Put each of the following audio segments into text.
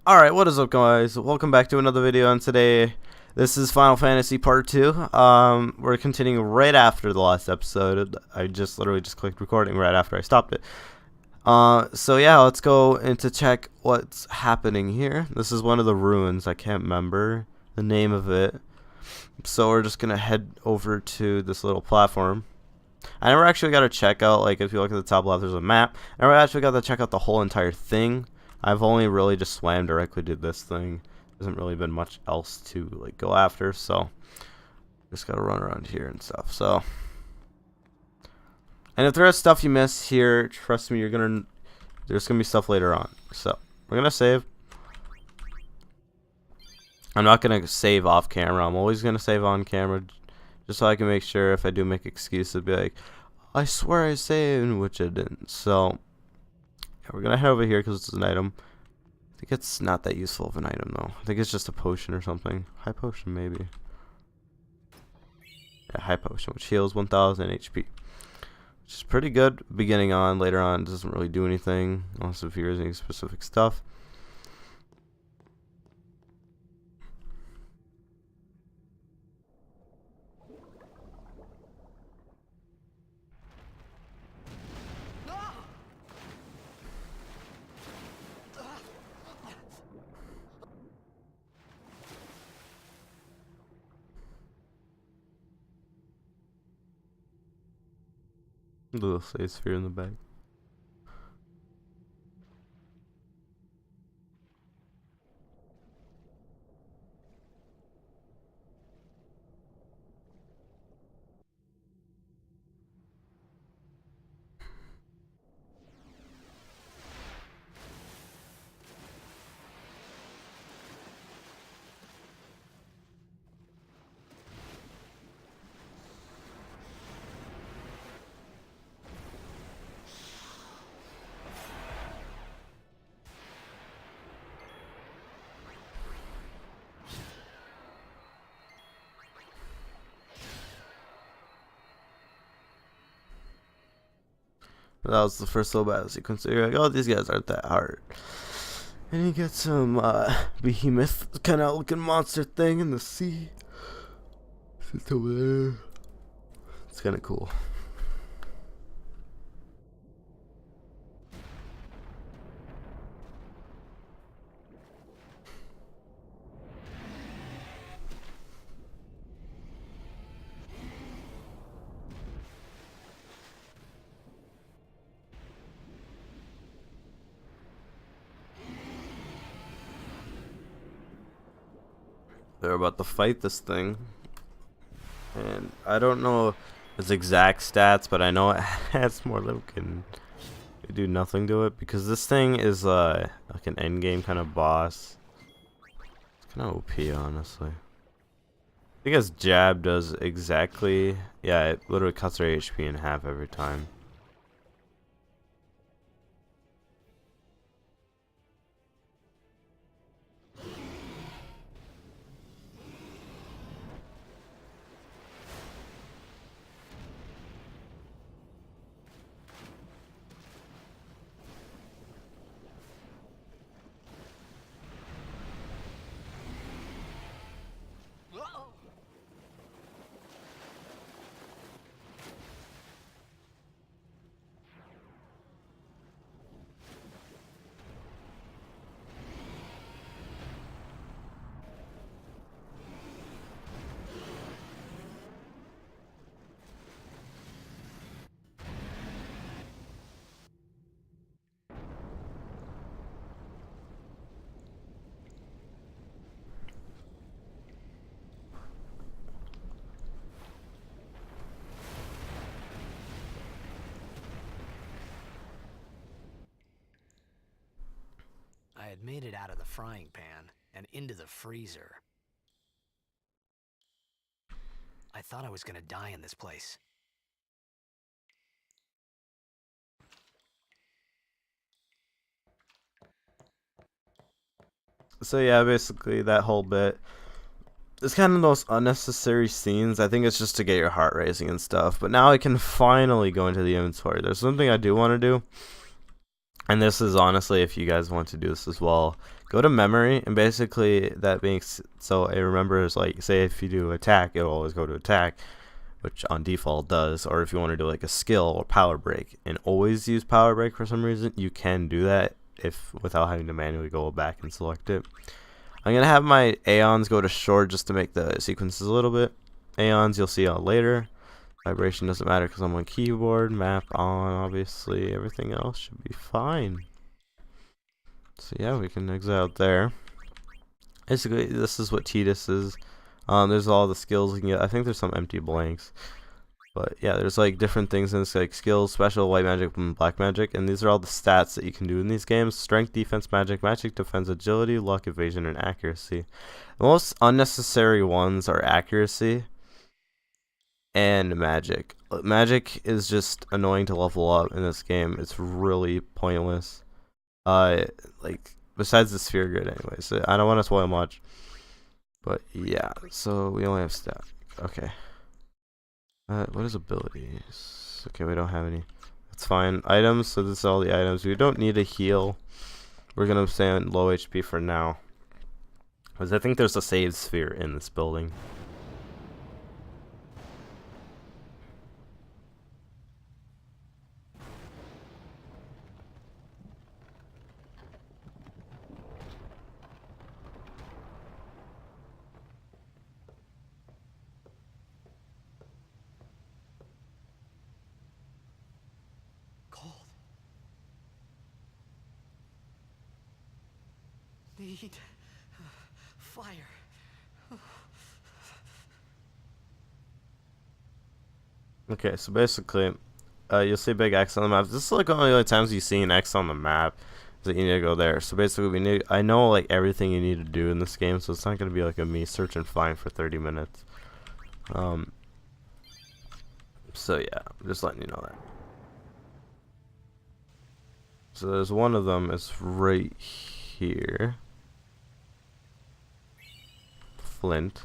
Alright, what is up guys? Welcome back to another video, and today this is Final Fantasy Part 2. We're continuing right after the last episode. I just literally just clicked recording right after I stopped it. So yeah, let's go in to check what's happening here. This is one of the ruins. I can't remember the name of it. So we're just gonna head over to this little platform. I never actually got to check out, like, if you look at the top left, there's a map. I never actually got to check out the whole entire thing. I've only really just swam directly to this thing. Hasn't really been much else to, like, go after, so just gotta run around here and stuff. So, and if there is stuff you miss here, trust me, there's gonna be stuff later on. So we're gonna save. I'm not gonna save off camera. I'm always gonna save on camera, just so I can make sure if I do make excuses, be like, I swear I saved, which I didn't. So yeah, we're gonna head over here because it's an item. I think it's not that useful of an item though. I think it's just a potion or something. High potion maybe. Yeah, high potion, which heals 1000 HP, which is pretty good beginning on. Later on, it doesn't really do anything unless if you're using specific stuff. Little save sphere in the back. That was the first little battle sequence. You're like, oh, these guys aren't that hard. And you get some behemoth kind of looking monster thing in the sea. It's over there. It's kind of cool. They're about to fight this thing, and I don't know its exact stats, but I know it has more than can do nothing to it, because this thing is like an end game kind of boss. It's kind of OP, honestly. I think his jab does exactly, yeah, it literally cuts her HP in half every time. I had made it out of the frying pan and into the freezer. I thought I was gonna die in this place. So yeah, basically that whole bit. It's kind of those unnecessary scenes. I think it's just to get your heart racing and stuff. But now I can finally go into the inventory. There's something I do want to do. And this is honestly, if you guys want to do this as well, go to memory, and basically that makes so it remembers, like, say if you do attack, it'll always go to attack, which on default does. Or if you want to do like a skill or power break and always use power break for some reason, you can do that if without having to manually go back and select it. I'm gonna have my aeons go to short just to make the sequences a little bit. Aeons you'll see on later. Vibration doesn't matter because I'm on keyboard. Map on, obviously. Everything else should be fine. So yeah, we can exit out there. Basically, this is what Tidus is. There's all the skills you can get. I think there's some empty blanks. But yeah, there's like different things in this, like skills, special, white magic, and black magic. And these are all the stats that you can do in these games. Strength, defense, magic defense, agility, luck, evasion, and accuracy. The most unnecessary ones are accuracy and magic. Magic is just annoying to level up in this game. It's really pointless. Like besides the sphere grid, anyways. So I don't want to spoil much. But yeah, so we only have stat. Okay. What is abilities? Okay, we don't have any. That's fine. Items. So this is all the items. We don't need a heal. We're gonna stay on low HP for now, because I think there's a save sphere in this building. Need fire. Okay, so basically, you'll see a big X on the map. This is like only the times you see an X on the map that you need to go there. So basically, we need. I know like everything you need to do in this game, so it's not gonna be like a me search and find for 30 minutes. So yeah, I'm just letting you know that. So there's one of them is right here. Flint.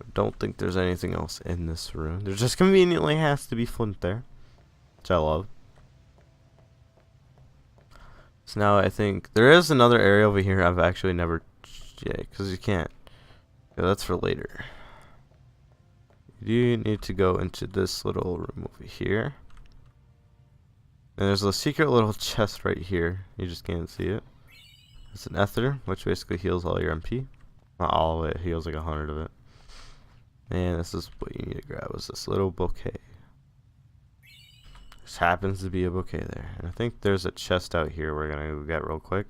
I don't think there's anything else in this room. There just conveniently has to be flint there, which I love. So now I think there is another area over here I've actually never, yeah, because you can't. Yeah, that's for later. You need to go into this little room over here. And there's a secret little chest right here. You just can't see it. It's an ether, which basically heals all your MP. Not all of it, heals like 100 of it. And this is what you need to grab, is this little bouquet. This happens to be a bouquet there. And I think there's a chest out here we're gonna go get real quick.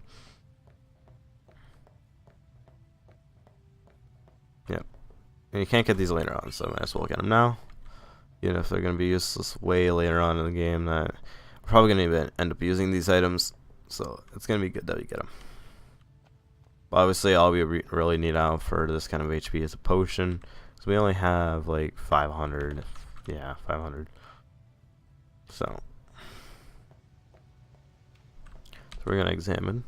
Yep. And you can't get these later on, so I might as well get them now. Even if they're gonna be useless way later on in the game, that we're probably gonna even end up using these items. So it's gonna be good that we get them. Obviously, all we really need out for this kind of HP is a potion. So we only have like 500. Yeah, 500. So we're going to examine.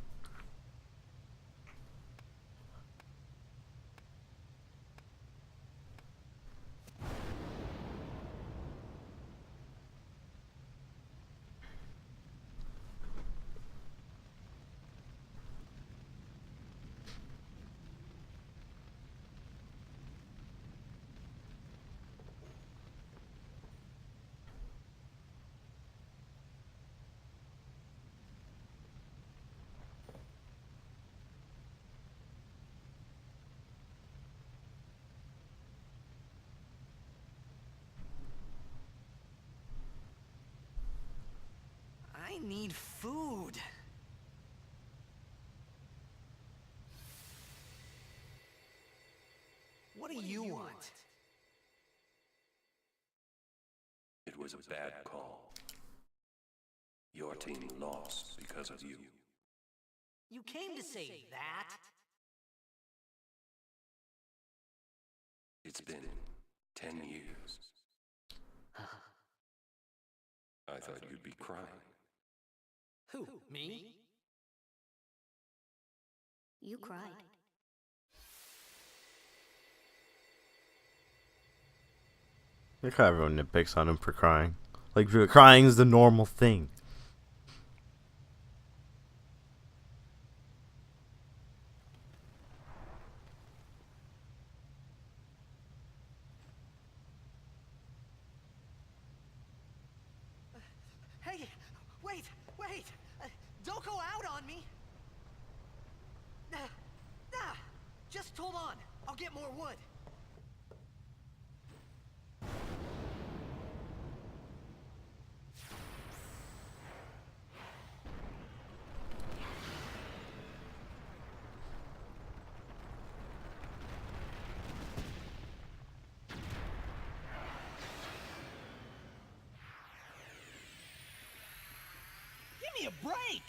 I need food. What do you want? It was a bad call. Your team lost because of you. You came to say that? It's been 10 years. I thought you'd be crying. Who, me? You cried. Look how everyone nitpicks on him for crying. Like, crying is the normal thing. Hey, wait! Don't go out on me! Just hold on. I'll get more wood. Give me a break!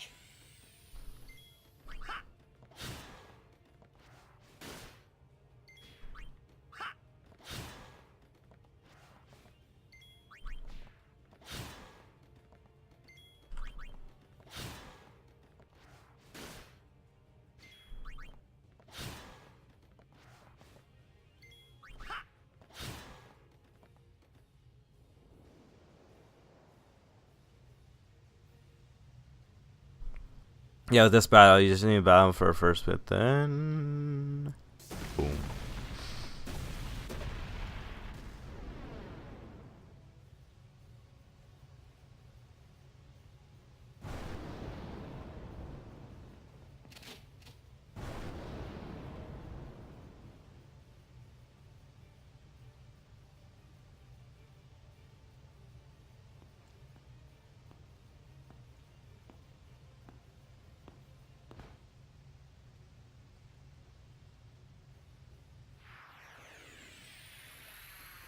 Yeah, with this battle, you just need to battle for a first bit, then boom.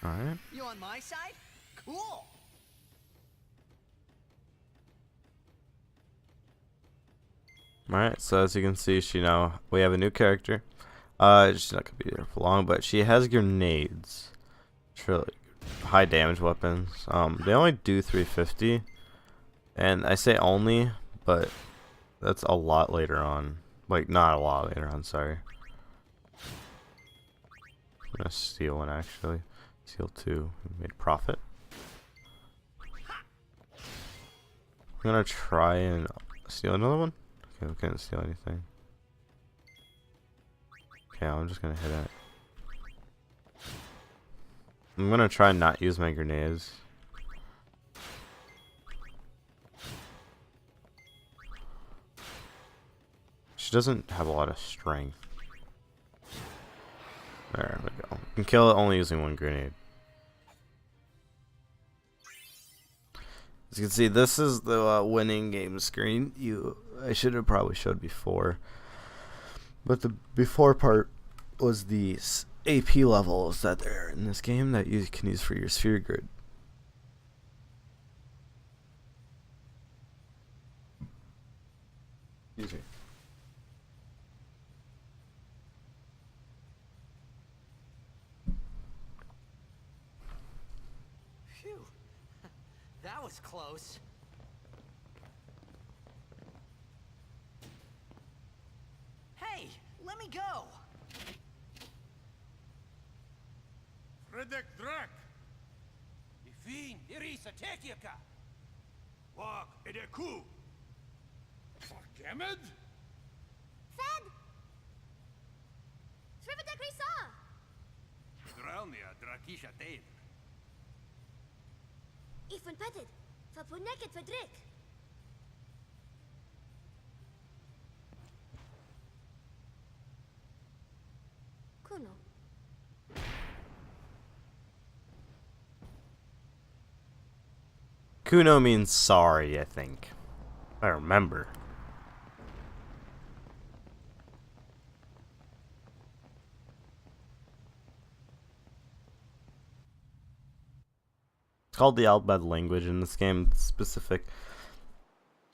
Alright. You on my side? Cool! Alright, so as you can see, we have a new character. She's not gonna be there for long, but she has grenades. It's really high damage weapons. They only do 350, and I say only, but that's a lot later on. Like, not a lot later on, sorry. I'm gonna steal one actually. Steal two. Made profit. I'm gonna try and steal another one. Okay, we couldn't steal anything. Okay, I'm just gonna hit it. I'm gonna try and not use my grenades. She doesn't have a lot of strength. There we go. You can kill it only using one grenade. As you can see, this is the winning game screen. I should have probably showed before, but the before part was the AP levels that are in this game that you can use for your sphere grid. Excuse me. Phew. That was close. Hey, let me go! Fredek Drak! Ifin, Irisa Tekika! Wak Edeku! Fargemed? Fed! Srivatek Risa! Drelnia Drakisha Dave. Ifun Petted! Fapuneket Fedrik! Kuno. Kuno means sorry, I think. I remember. It's called the alphabet language in this game. It's specific.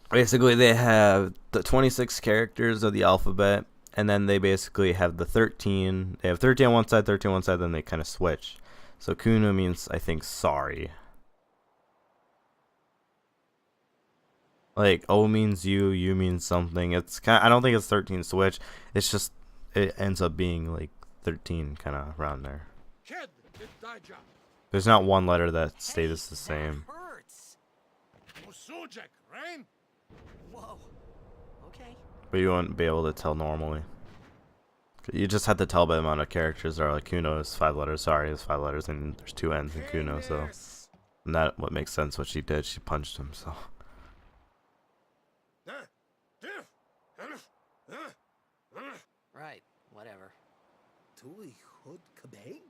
Basically, they have the 26 characters of the alphabet, and then they basically have the 13. They have 13 on one side, 13 on one side, then they kind of switch. So Kuno means, I think, sorry. Like O means you means something. It's kind. I don't think it's 13 switch. It's just it ends up being like 13 kind of around there. Ked Daija. There's not one letter that stays the That same. hurts. Musujek, Rain? Whoa. Okay. But you won't be able to tell normally. You just have to tell by the amount of characters there are. Like Kuno is 5 letters. Sorry is 5 letters, and there's 2 N's in Kuno. So and that what makes sense. What she did, she punched him. So Right, whatever. Tui hud kabeg?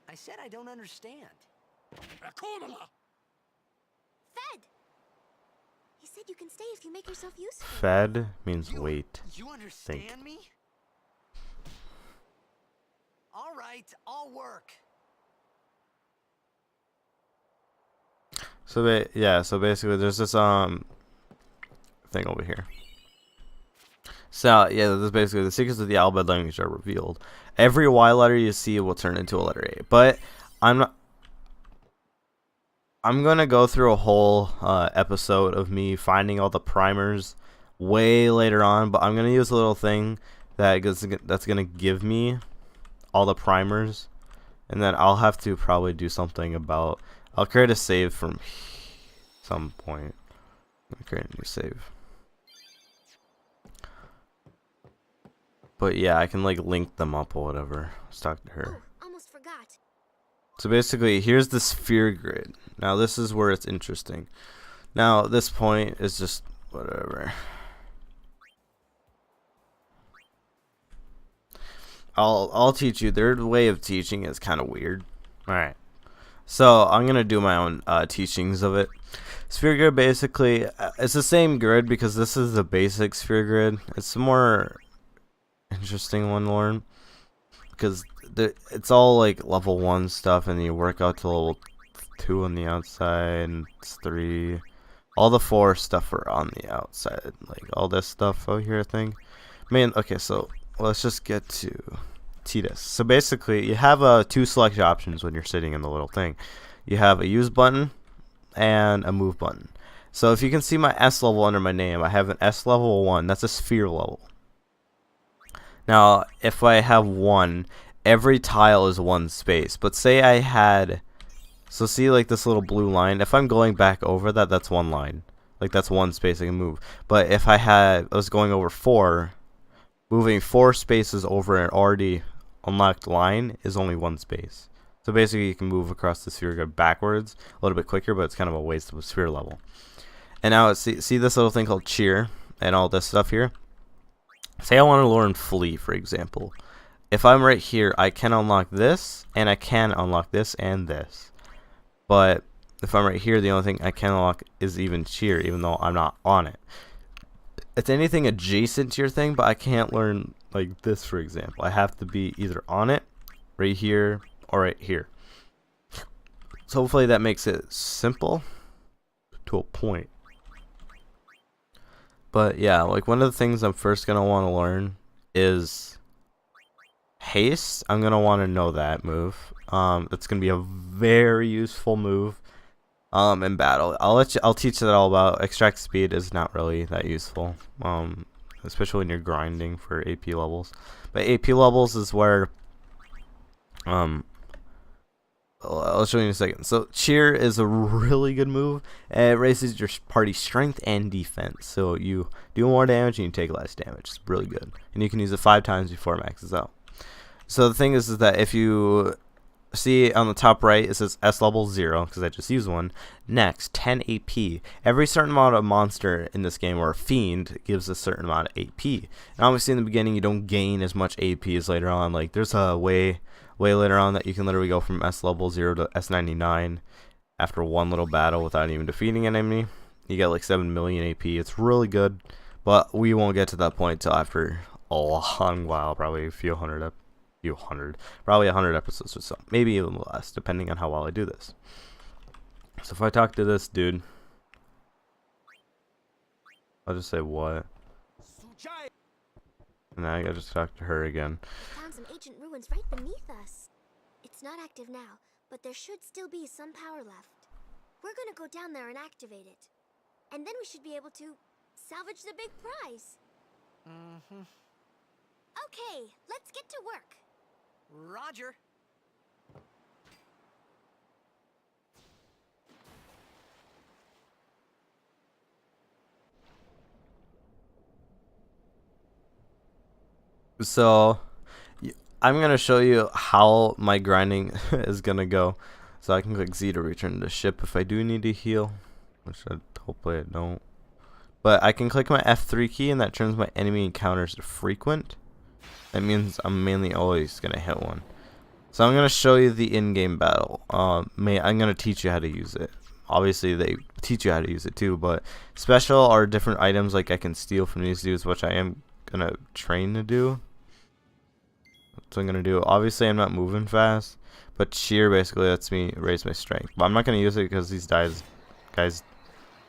I said I don't understand. Fed! He said you can stay if you make yourself useful. Fed means wait. You understand me? All right, I'll work. So yeah, so basically there's this thing over here. So yeah, this is basically the secrets of the alphabet language are revealed. Every Y letter you see will turn into a letter A. But I'm gonna go through a whole episode of me finding all the primers way later on. But I'm gonna use a little thing that's gonna give me all the primers, and then I'll have to probably do something about. I'll create a save from some point. I'll create a new save. But yeah, I can like link them up or whatever. Let's talk to her. Oh, almost forgot. So basically, here's the sphere grid. Now this is where it's interesting. Now this point is just whatever. I'll teach you. Their way of teaching is kind of weird. All right. So I'm gonna do my own teachings of it. Sphere grid basically, it's the same grid because this is the basic sphere grid. It's a more interesting one to learn because it's all like level 1 stuff, and you work out to level 2 on the outside, and it's 3. All the 4 stuff are on the outside, like all this stuff over here. I think. Man, okay, so let's just get to Tidus. So basically, you have 2 select options when you're sitting in the little thing. You have a use button and a move button. So if you can see my S level under my name, I have an S level 1. That's a sphere level. Now, if I have 1, every tile is 1 space. But say I had, so see like this little blue line. If I'm going back over that, that's 1 line. Like that's 1 space I can move. But if I was going over 4, moving 4 spaces over an already unlocked line is only 1 space. So basically you can move across the sphere grid backwards a little bit quicker, but it's kind of a waste of a sphere level. And now see this little thing called cheer and all this stuff here. Say I want to learn flee, for example. If I'm right here, I can unlock this, and I can unlock this and this. But if I'm right here, the only thing I can unlock is even cheer, even though I'm not on it. It's anything adjacent to your thing, but I can't learn like this, for example. I have to be either on it, right here, or right here. So hopefully that makes it simple to a point. But yeah, like one of the things I'm first going to want to learn is haste. I'm going to want to know that move. That's going to be a very useful move in battle. I'll teach that all about. Extract speed is not really that useful. Especially when you're grinding for AP levels. But AP levels is where I'll show you in a second. So cheer is a really good move. It raises your party's strength and defense. So you do more damage and you take less damage. It's really good. And you can use it 5 times before it maxes out. So the thing is that if you see on the top right, it says S level 0 because I just used one. Next, 10 AP. Every certain amount of monster in this game, or a fiend, gives a certain amount of AP. And obviously in the beginning you don't gain as much AP as later on. Like there's a way later on that you can literally go from S level 0 to S99 after one little battle without even defeating an enemy. You get like 7 million AP. It's really good, but we won't get to that point till after a long while, probably probably 100 episodes or so, maybe even less, depending on how well I do this. So if I talk to this dude, I'll just say what, and then I gotta just talk to her again. Found some ancient ruins right beneath us. It's not active now, but there should still be some power left. We're gonna go down there and activate it. And then we should be able to salvage the big prize. Mm-hmm. Okay, let's get to work. Roger. So I'm going to show you how my grinding is going to go. So I can click Z to return to the ship if I do need to heal. which hopefully I don't. But I can click my F3 key and that turns my enemy encounters to frequent. That means I'm mainly always going to hit one. So I'm going to show you the in-game battle. I'm going to teach you how to use it. Obviously they teach you how to use it too, but special are different items like I can steal from these dudes, which I am going to train to do. That's what I'm going to do. Obviously I'm not moving fast, but cheer basically lets me raise my strength. But I'm not going to use it because these guys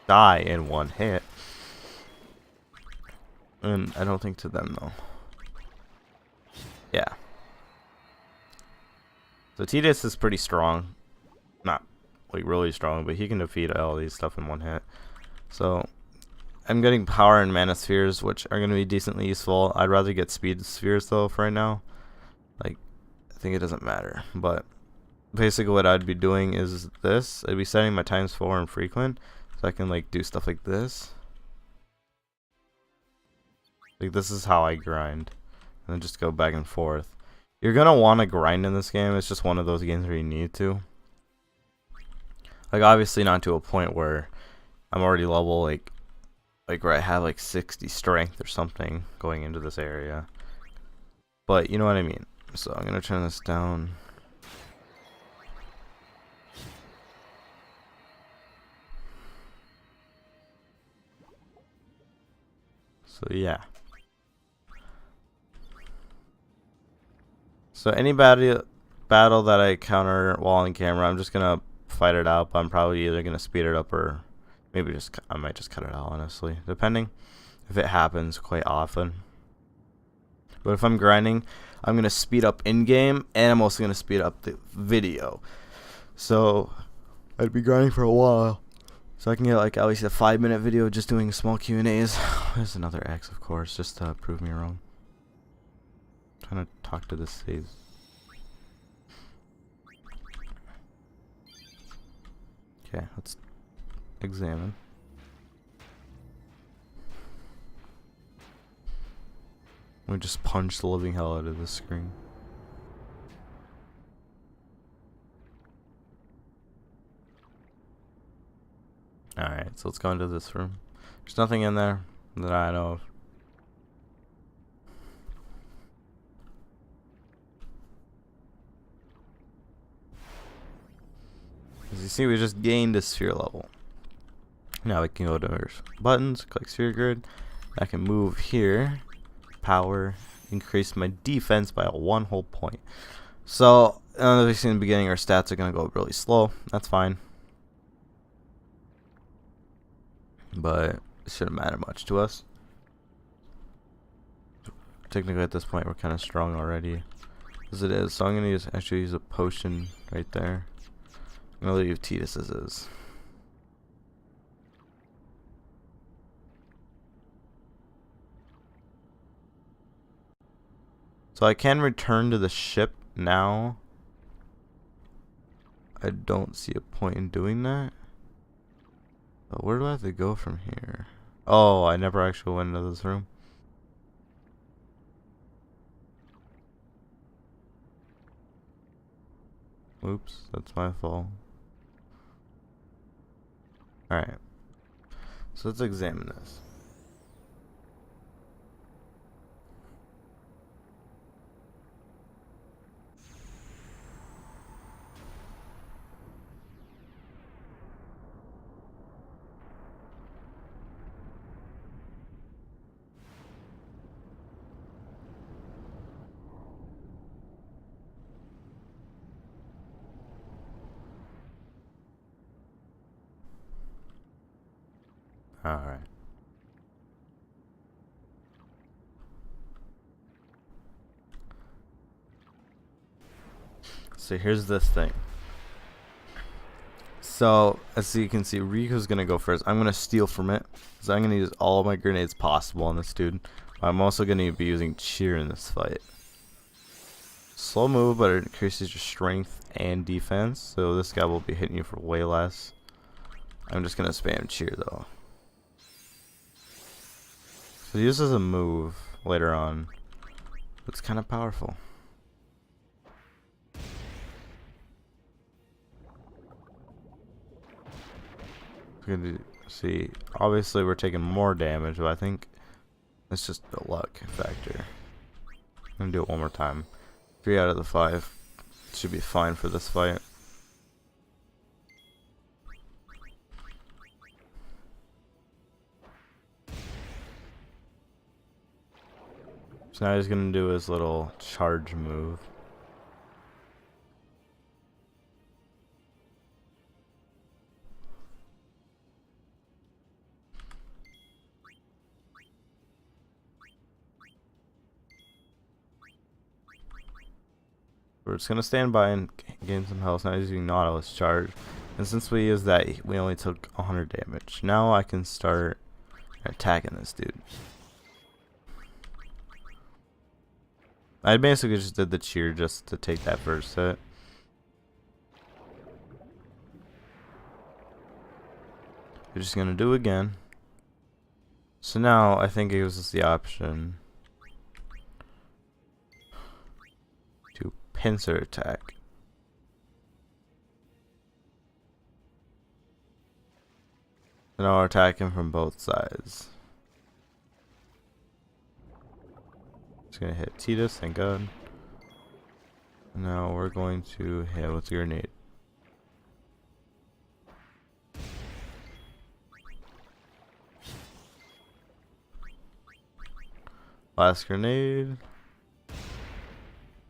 die in one hit. And I don't think to them though. Yeah. So Tidus is pretty strong. Not like really strong, but he can defeat all these stuff in one hit. So I'm getting power and mana spheres, which are going to be decently useful. I'd rather get speed spheres though for right now. Like, I think it doesn't matter. But basically what I'd be doing is this. I'd be setting my ×4 and frequent. So I can like do stuff like this. Like this is how I grind. And then just go back and forth. You're going to want to grind in this game. It's just one of those games where you need to. Like obviously not to a point where I'm already level like where I have like 60 strength or something going into this area. But you know what I mean. So I'm going to turn this down. So yeah. So any battle that I counter while on camera, I'm just gonna fight it out. But I'm probably either gonna speed it up or maybe I might just cut it out, honestly, depending if it happens quite often. But if I'm grinding, I'm gonna speed up in game, and I'm also gonna speed up the video. So I'd be grinding for a while, so I can get like at least a 5-minute video just doing small Q&As. There's another X, of course, just to prove me wrong. Trying to talk to this save. Okay, let's examine. We just punch the living hell out of this screen. Alright, so let's go into this room. There's nothing in there that I know of. As you see, we just gained a sphere level. Now we can go to our buttons, click sphere grid. I can move here, power, increase my defense by 1 whole point. So, as we see in the beginning, our stats are going to go really slow. That's fine. But it shouldn't matter much to us. Technically at this point we're kind of strong already, as it is. So I'm going to actually use a potion right there. I'm going to leave Tidus as is. So I can return to the ship now. I don't see a point in doing that. But where do I have to go from here? Oh, I never actually went into this room. Oops, that's my fault. Alright. So let's examine this. Alright. So here's this thing. So as you can see, Riku's gonna go first. I'm gonna steal from it. So I'm gonna use all of my grenades possible on this dude. I'm also gonna be using cheer in this fight. Slow move, but it increases your strength and defense. So this guy will be hitting you for way less. I'm just gonna spam cheer though. So he uses a move later on. It's kind of powerful. Good to see. Obviously, we're taking more damage, but I think it's just a luck factor. I'm gonna do it one more time. 3 out of the 5 should be fine for this fight. So now he's gonna do his little charge move. We're just gonna stand by and gain some health. Now he's using Nautilus charge, and since we used that, we only took 100 damage. Now I can start attacking this dude. I basically just did the cheer just to take that first hit. We're just gonna do again. So now I think it gives us the option to pincer attack. And now we're attacking from both sides. Just gonna hit Tidus, thank God. Now we're going to hit with the grenade. Last grenade.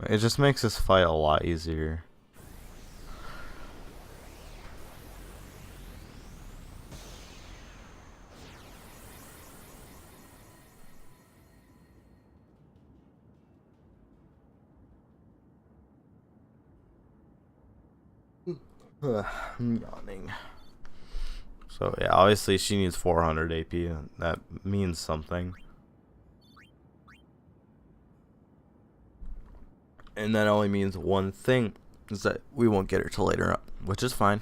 It just makes this fight a lot easier. I'm yawning. So yeah, obviously she needs 400 AP. That means something. And that only means one thing, is that we won't get her till later up, which is fine.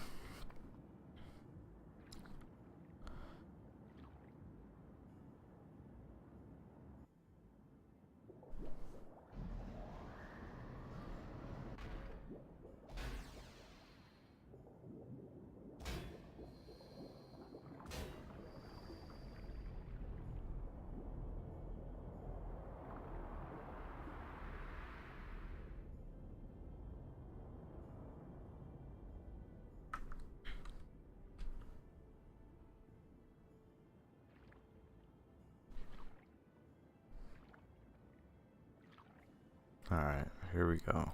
Alright, here we go.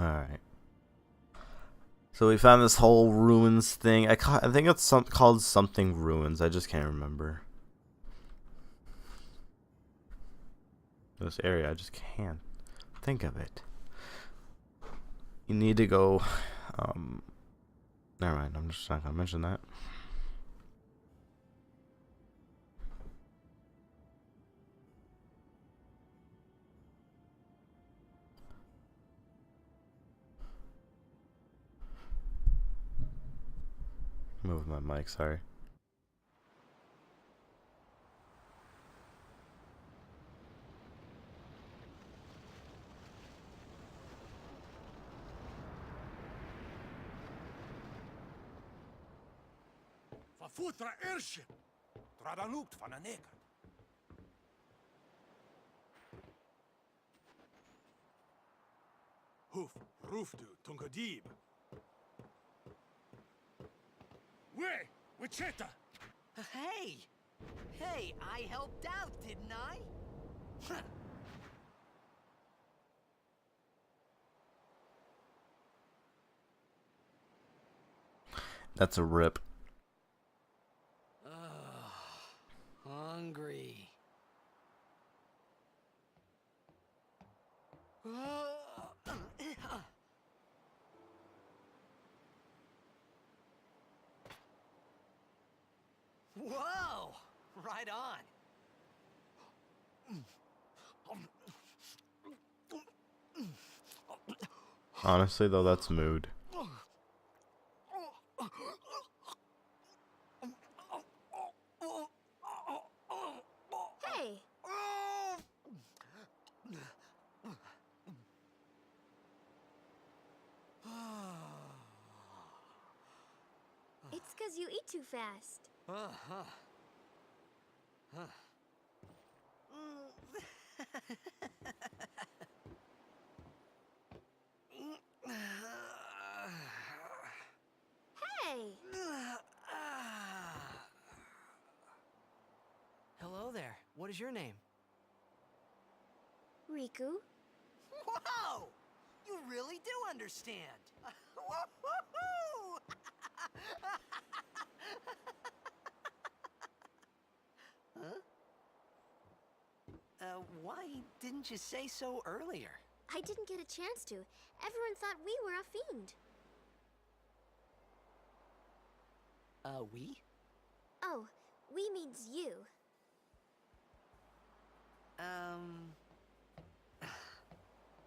Alright. So we found this whole ruins thing. I think it's called something ruins. I just can't remember. This area, I just can't think of it. You need to go. Never mind. I'm just not gonna mention that. Move my mic. Sorry. Futra ership. Tradanukt van een neker. Hoof, roofdu, tungadib. Way, Wichita. Hey! Hey, I helped out, didn't I? That's a rip. Hungry. Whoa! Right on. Honestly, though, that's mood. because you eat too fast. Hey! Hello there. What is your name? Riku? Whoa! You really do understand. Woo-hoo-hoo! Why didn't you say so earlier? I didn't get a chance to. Everyone thought we were a fiend. We? Oh, we means you.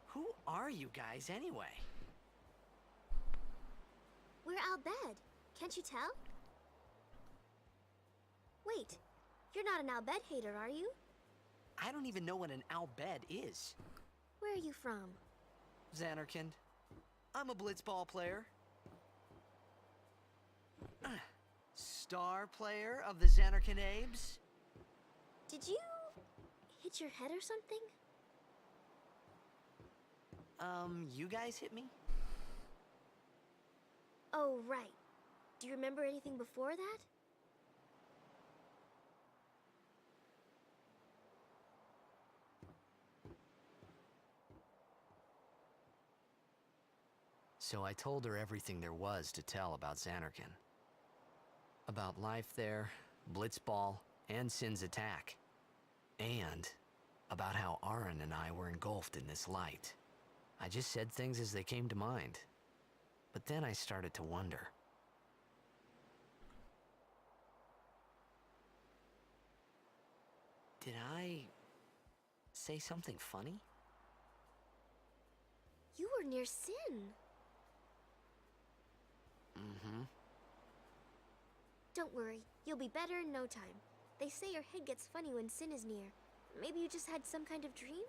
Who are you guys anyway? We're Bhed. Can't you tell? Wait, you're not an Bhed hater, are you? I don't even know what an Bhed is. Where are you from? Xanarkand. I'm a blitzball player. Star player of the Xanarkand Abes. Did you hit your head or something? You guys hit me? Oh, right. Do you remember anything before that? So I told her everything there was to tell about Xanarkand. About life there, blitzball, and Sin's attack. And about how Aaron and I were engulfed in this light. I just said things as they came to mind. But then I started to wonder. Did I say something funny? You were near Sin. Mm-hmm. Don't worry, you'll be better in no time. They say your head gets funny when Sin is near. Maybe you just had some kind of dream?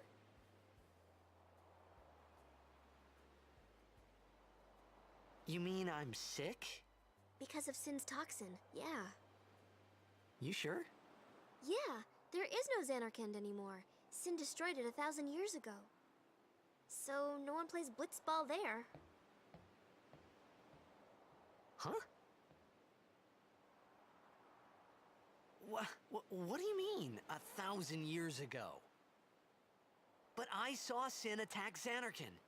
You mean I'm sick? Because of Sin's toxin, yeah. You sure? Yeah, there is no Xanarkand anymore. Sin destroyed it 1,000 years ago. So no one plays blitzball there. Huh? What do you mean, 1,000 years ago? But I saw Sin attack Xanarkand.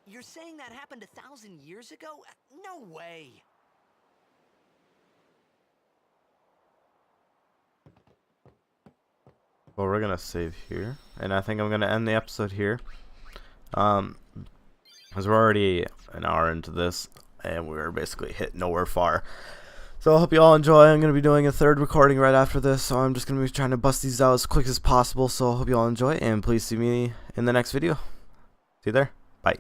You're saying that happened 1,000 years ago? No way! Well, we're gonna save here, and I think I'm gonna end the episode here. Because we're already an hour into this, and we're basically hit nowhere far. So I hope you all enjoy. I'm gonna be doing a third recording right after this, so I'm just gonna be trying to bust these out as quick as possible. So I hope you all enjoy, and please see me in the next video. See you there. Bye.